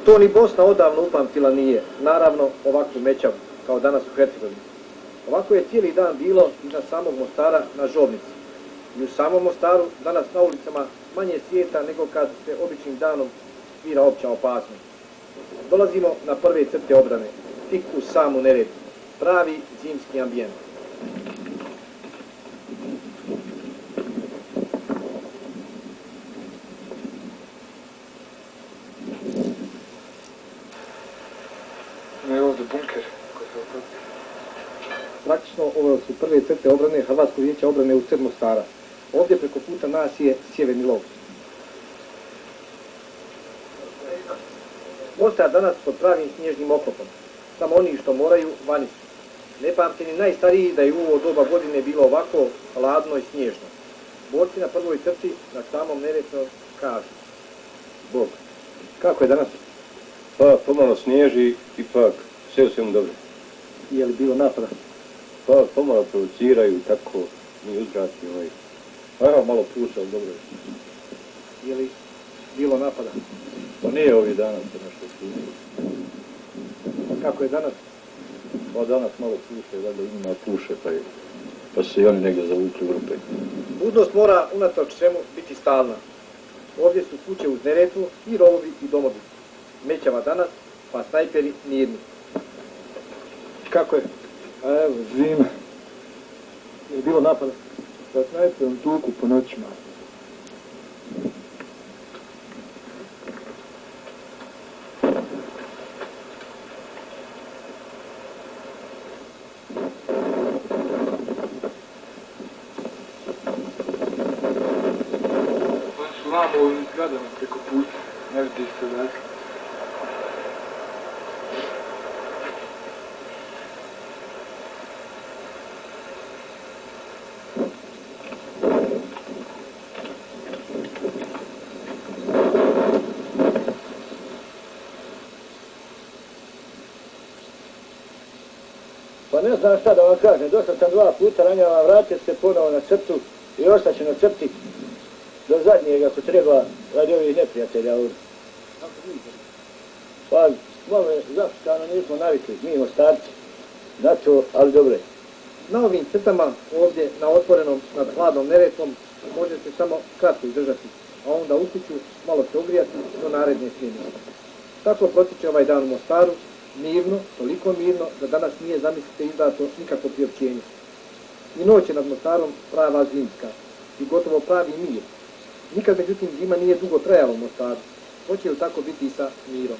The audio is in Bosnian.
To ni Bosna odavno upamtila nije, naravno ovakvu mećavu, kao danas u Hercegovini. Ovako je cijeli dan bilo iznad samog Mostara na Žovnici. I u samom Mostaru danas na ulicama manje svijeta nego kad se običnim danom svira opća opasnost. Dolazimo na prve crte obrane, tik uz samu Neretvu, pravi zimski ambijent. Je ovdje bunker. Praktično ovo su prve crte obrane Hrvatskog vijeća obrane u sred Mostara. Ovdje preko puta nas je sjeverni lov. Mostar danas pod pravim snježnim oklopom. Samo oni što moraju, vani su. Ne pamti ni najstariji da je u ovo doba godine bilo ovako hladno i snježno. Borci na prvoj crti na samom Neretvom kažu: Bog, kako je danas? Pa, pomalo snježi, ipak sve u svemu dobro. Je li bilo napada? Pa, pomalo provociraju, tako mi uzvrati Evo, malo puša, ali dobro je. Je li bilo napada? Pa nije ovih dana se nešto slušao. Kako je danas? Pa danas malo puše, valjda ima puše, pa su se i oni negdje zavukli u rupe. Budnost mora unatoč svemu biti stalna. Ovdje su kuće uz Neretvu i rovovi i domovi. Mećava danas, pa snajperi mirni. Kako je? A evo, zima. Je bilo napada? Sa snajperom tuku po noćima. Oni su vamo u ovim zgradama preko puta. Ne vidi se odatle. Pa ne znam šta da vam kažem, došao sam 2 puta ranjava, vratio se ponovo na crtu i ostaću na crti do zadnjeg ako treba radi ovih neprijatelja ovdje. Pa malo je zapuštano, nismo navikli, mi Mostarci, na to, ali dobro je. Na ovim crtama ovdje na otvorenom nad hladnom Neretvom možete samo kratko izdržati, a onda u kuću malo se ogrijati do naredne smjene. Tako protiče ovaj dan u Mostaru, mirno, toliko mirno da danas nije, zamislite, izdato nikakvo priopćenje. I noć je nad Mostarom prava zimska i gotovo pravi mir. Nikad međutim zima nije dugo trajala u Mostaru. Hoće li tako biti i sa mirom?